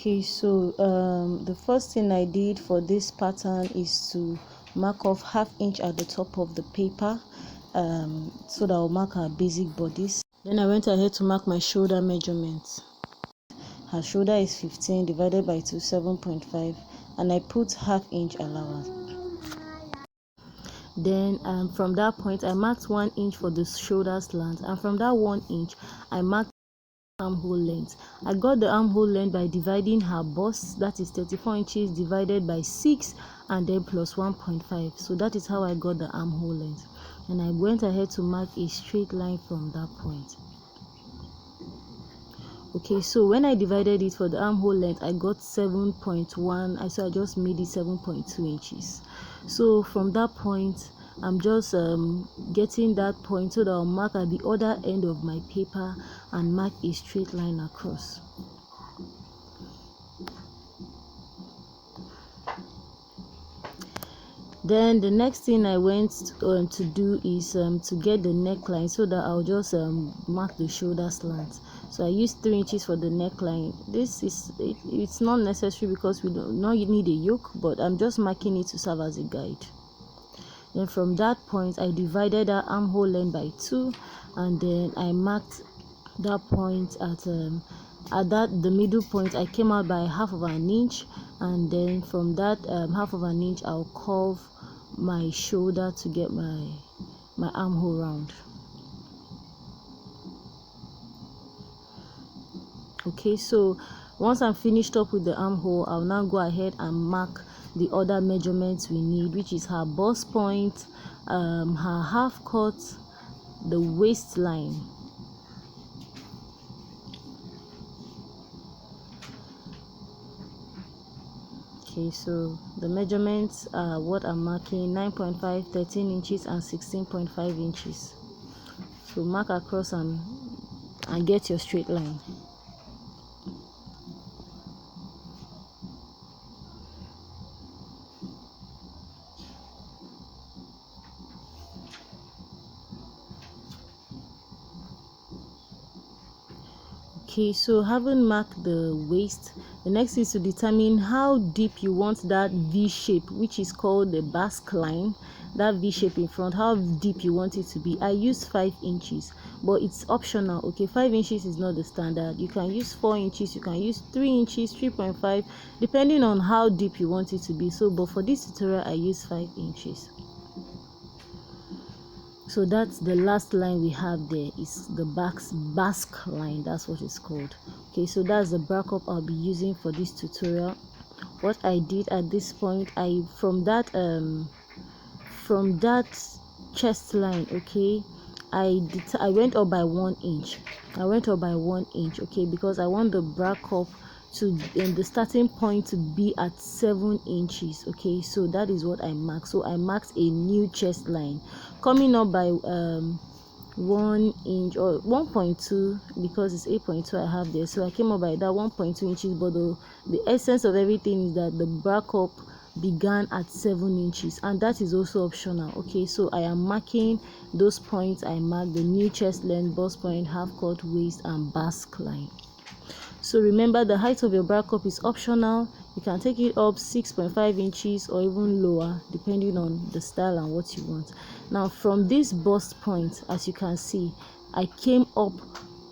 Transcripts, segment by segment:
Okay, so the first thing I did for this pattern is to mark off 1/2 inch at the top of the paper, so that I'll mark our basic bodies. Then I went ahead to mark my shoulder measurements. Her shoulder is 15 divided by 2, 7.5, and I put 1/2 inch allowance. Then from that point I marked 1 inch for the shoulder slant, and from that 1 inch I marked armhole length. I got the armhole length by dividing her bust, that is 34 inches divided by 6 and then plus 1.5. so that is how I got the armhole length, and I went ahead to mark a straight line from that point. Okay, so when I divided it for the armhole length, I got 7.1. So I just made it 7.2 inches. So from that point I'm just getting that point so that I'll mark at the other end of my paper and mark a straight line across. Then the next thing I went to do is to get the neckline, so that I'll just mark the shoulder slant. So I used 3 inches for the neckline. This is it's not necessary because we don't need a yoke, but I'm just marking it to serve as a guide. Then from that point I divided that armhole length by 2, and then I marked that point at the middle point. I came out by 1/2 inch, and then from that 1/2 inch I'll curve my shoulder to get my armhole round. Okay, so once I'm finished up with the armhole, I'll now go ahead and mark the other measurements we need, which is her bust point, her half cut, the waistline. Okay, so the measurements are what I'm marking: 9.5, 13 inches and 16.5 inches. So mark across and get your straight line. Okay, so having marked the waist, the next is to determine how deep you want that V shape, which is called the basque line, that V shape in front, how deep you want it to be. I used 5 inches, but it's optional. Okay, 5 inches is not the standard. You can use 4 inches, you can use 3 inches, 3.5, depending on how deep you want it to be. So but for this tutorial I use 5 inches. So that's the last line we have there, is the basque line, that's what it's called. Okay, so that's the bra cup I'll be using for this tutorial. What I did at this point, from that chest line, okay, I went up by 1 inch. I went up by 1 inch, okay, because I want the bra cup to the starting point to be at 7 inches. Okay, so that is what I marked. So I marked a new chest line coming up by 1 inch or 1.2, because it's 8.2 I have there. So I came up by that 1.2 inches, but the essence of everything is that the bra cup began at 7 inches, and that is also optional. Okay, so I am marking those points. I marked the new chest length, bust point, half cut, waist and basque line. So remember, the height of your bra cup is optional. You can take it up 6.5 inches or even lower, depending on the style and what you want. Now from this bust point, as you can see, I came up.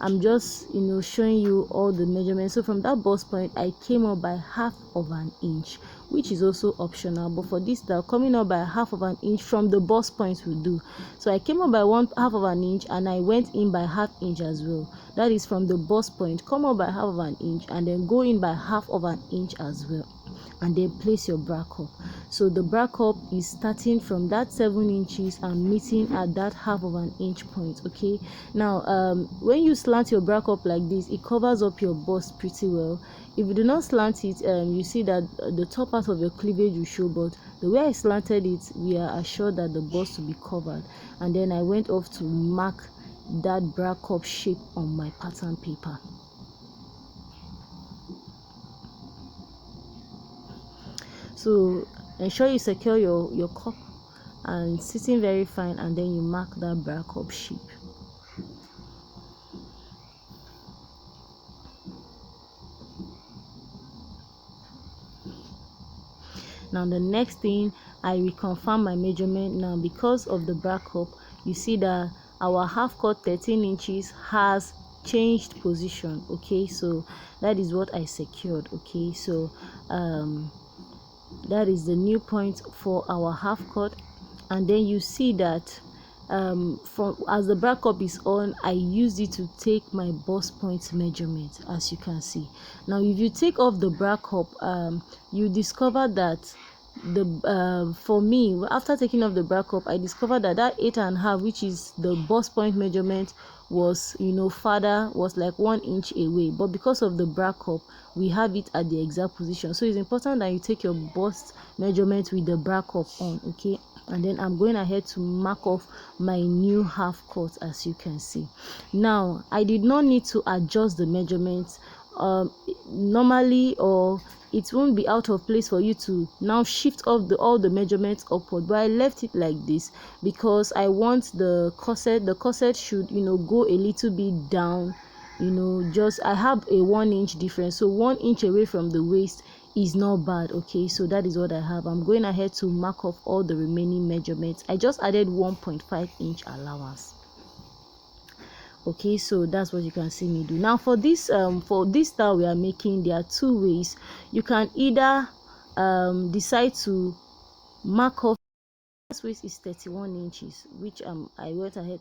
I'm just showing you all the measurements. So from that bust point I came up by 1/2 inch, which is also optional, but for this style, coming up by 1/2 inch from the bust point will do. So I came up by 1/2 inch and I went in by 1/2 inch as well. That is from the bust point, come up by 1/2 inch and then go in by 1/2 inch as well, and then place your bra cup. So the bra cup is starting from that 7 inches and meeting at that 1/2 inch point. Okay, now when you slant your bra cup like this, it covers up your bust pretty well. If you do not slant it, you see that the top part of your cleavage will show, but the way I slanted it, we are assured that the bust will be covered. And then I went off to mark that bra cup shape on my pattern paper. So ensure you secure your cup and sitting very fine, and then you mark that bra cup shape. Now the next thing, I reconfirm my measurement. Now because of the bra cup, you see that our half cut 13 inches has changed position. Okay, so that is what I secured. Okay, so that is the new point for our half cut. And then you see that from as the bra cup is on, I used it to take my bust point measurement, as you can see. Now if you take off the bra cup, you discover that for me, after taking off the bra cup, I discovered that that 8.5, which is the bust point measurement, was farther, was like 1 inch away. But because of the bra cup, we have it at the exact position. So it's important that you take your bust measurement with the bra cup on. Okay, and then I'm going ahead to mark off my new half cut, as you can see. Now I did not need to adjust the measurements normally, or it won't be out of place for you to now shift off all the measurements upward, but I left it like this because I want the corset should go a little bit down. Just I have a 1 inch difference, so 1 inch away from the waist is not bad. Okay, so that is what I have. I'm going ahead to mark off all the remaining measurements. I just added 1.5 inch allowance. Okay, so that's what you can see me do. Now for this style we are making, there are two ways. You can either decide to mark off. This waist is 31 inches, which I went ahead,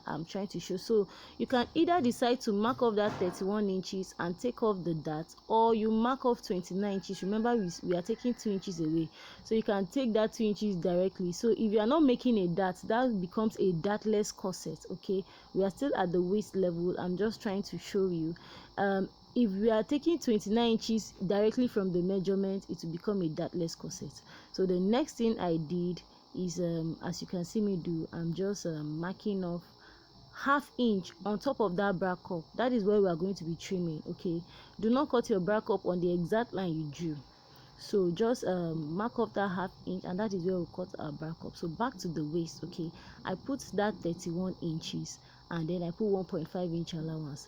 I'm trying to show. So you can either decide to mark off that 31 inches and take off the dart, or you mark off 29 inches. Remember, we are taking 2 inches away, so you can take that 2 inches directly. So if you are not making a dart, that becomes a dartless corset. Okay, we are still at the waist level. I'm just trying to show you. If we are taking 29 inches directly from the measurement, it will become a dartless corset. So the next thing I did is, as you can see me do, I'm just marking off ½ inch on top of that bra cup. That is where we are going to be trimming. Okay, do not cut your bra cup on the exact line you drew. So just mark off that ½ inch, and that is where we cut our bra cup. So back to the waist. Okay, I put that 31 inches and then I put 1.5 inch allowance.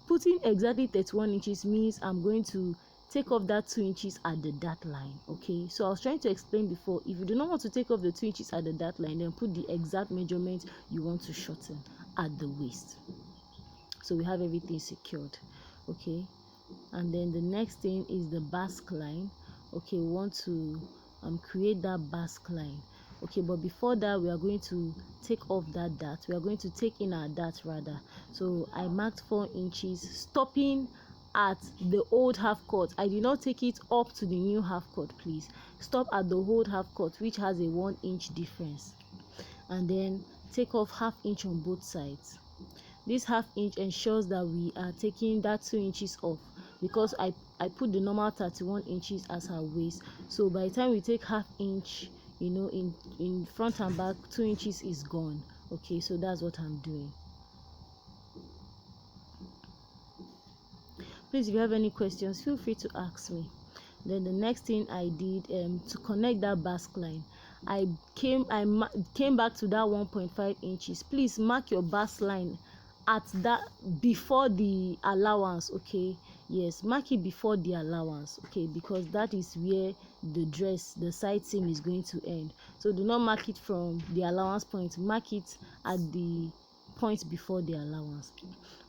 Putting exactly 31 inches means I'm going to take off that 2 inches at the dart line. Okay, so I was trying to explain before, if you do not want to take off the 2 inches at the dart line, then put the exact measurement you want to shorten at the waist. So we have everything secured. Okay, and then the next thing is the basque line. Okay, we want to create that basque line. Okay, but before that, we are going to take off that dart. We are going to take in our dart rather. So I marked 4 inches, stopping at the old half cut. I did not take it up to the new half cut. Please stop at the old half cut, which has a 1 inch difference, and then take off ½ inch on both sides. This ½ inch ensures that we are taking that 2 inches off, because I put the normal 31 inches as her waist. So by the time we take ½ inch, in front and back, 2 inches is gone. Okay, so that's what I'm doing. Please, if you have any questions, feel free to ask me. Then the next thing I did, to connect that basque line, I came back to that 1.5 inches. Please mark your basque line at that before the allowance. Okay, yes, mark it before the allowance. Okay, because that is where the side seam is going to end. So do not mark it from the allowance point, mark it at the point before the allowance.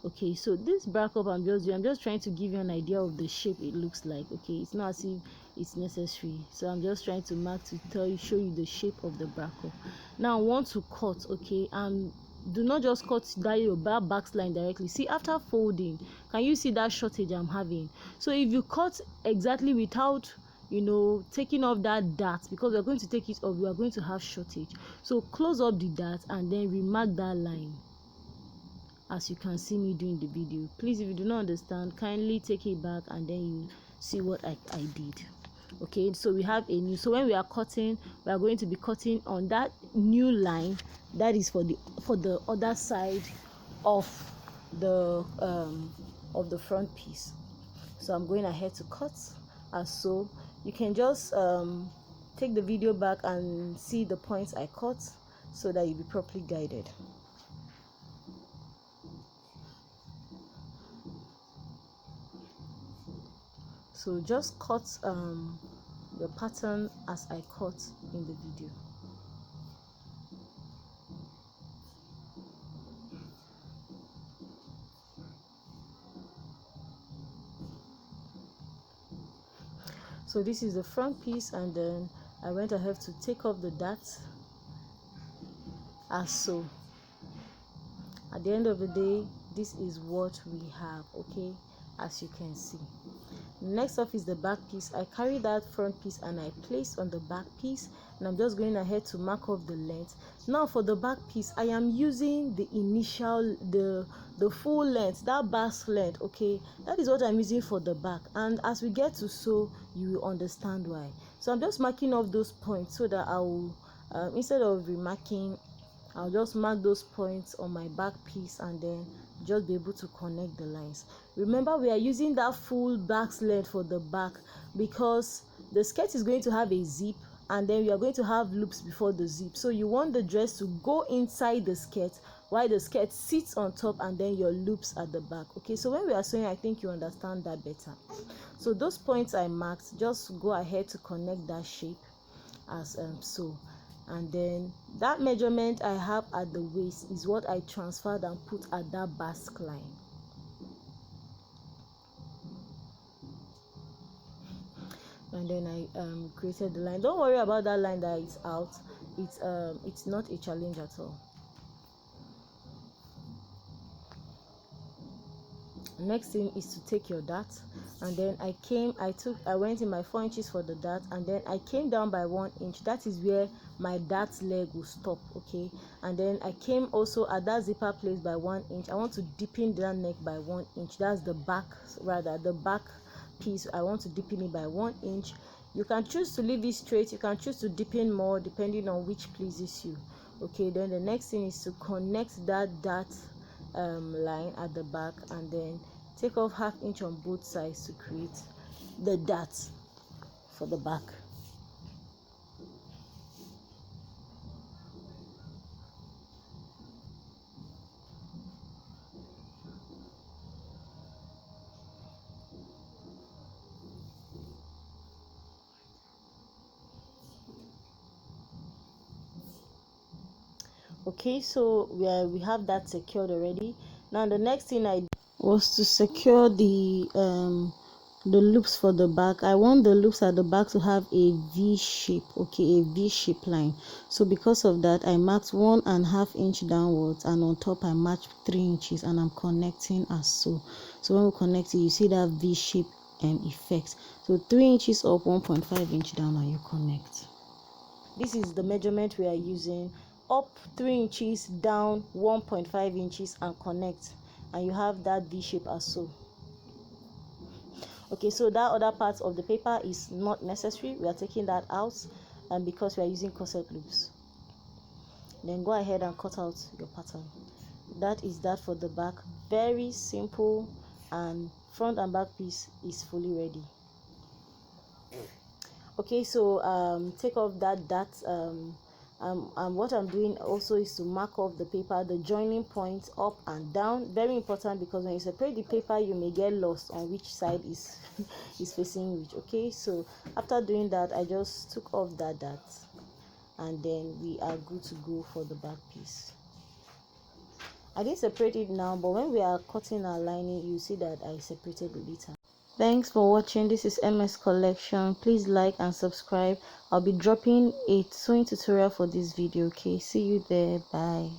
Okay, so this bra cup I'm just trying to give you an idea of the shape it looks like. Okay, it's not as if it's necessary, so I'm just trying to mark to show you the shape of the bra cup. Now I want to cut. Okay, and do not just cut that your back line directly. See, after folding, can you see that shortage I'm having? So if you cut exactly without taking off that dart, because we're going to take it off, we are going to have shortage. So close up the dart and then remark that line, as you can see me doing the video. Please, if you do not understand, kindly take it back and then you see what I did. Okay, so we have a new, so when we are cutting, we are going to be cutting on that new line that is for the other side of the front piece. So I'm going ahead to cut, and so you can just take the video back and see the points I cut so that you'll be properly guided. So just cut your pattern as I cut in the video. So this is the front piece, and then I went ahead to take off the darts as so. At the end of the day, this is what we have, okay, as you can see. Next off is the back piece. I carry that front piece and I place on the back piece, and I'm just going ahead to mark off the length. Now for the back piece, I am using the initial, the full length, that bust length, okay. That is what I'm using for the back, and as we get to sew, you will understand why. So I'm just marking off those points so that I will instead of remarking, I'll just mark those points on my back piece and then just be able to connect the lines. Remember, we are using that full back length for the back because the skirt is going to have a zip, and then we are going to have loops before the zip. So you want the dress to go inside the skirt while the skirt sits on top, and then your loops at the back. Okay, so when we are sewing, I think you understand that better. So those points I marked, just go ahead to connect that shape as so. And then that measurement I have at the waist is what I transferred and put at that bust line. And then I created the line. Don't worry about that line that is out. It's not a challenge at all. Next thing is to take your dart, and then I went in my 4 inches for the dart, and then I came down by 1 inch. That is where my dart leg will stop, okay. And then I came also at that zipper place by 1 inch. I want to deepen that neck by 1 inch. That's the back, rather the back piece. I want to deepen it by 1 inch. You can choose to leave it straight, you can choose to deepen more depending on which pleases you, okay. Then the next thing is to connect that dart line at the back, and then take off 1/2 inch on both sides to create the dart for the back. Okay, so we have that secured already. Now the next thing I did was to secure the loops for the back. I want the loops at the back to have a V shape, okay, a V shape line. So because of that, I marked 1.5 inch downwards, and on top I marked 3 inches, and I'm connecting as so. So when we connect it, you see that V shape effect. So 3 inches up, 1.5 inch down, and you connect. This is the measurement we are using: up 3 inches, down 1.5 inches, and connect, and you have that V shape as so. Okay, so that other part of the paper is not necessary, we are taking that out, and because we are using corset loops. Then go ahead and cut out your pattern. That is that for the back. Very simple, and front and back piece is fully ready. Okay, so take off that what I'm doing also is to mark off the paper, the joining points up and down. Very important, because when you separate the paper, you may get lost on which side is is facing which. Okay, so after doing that, I just took off that dart, and then we are good to go for the back piece. I didn't separate it now, but when we are cutting our lining, you see that I separated it later. Thanks for watching. This is MS Collection. Please like and subscribe. I'll be dropping a sewing tutorial for this video. Okay, see you there. Bye.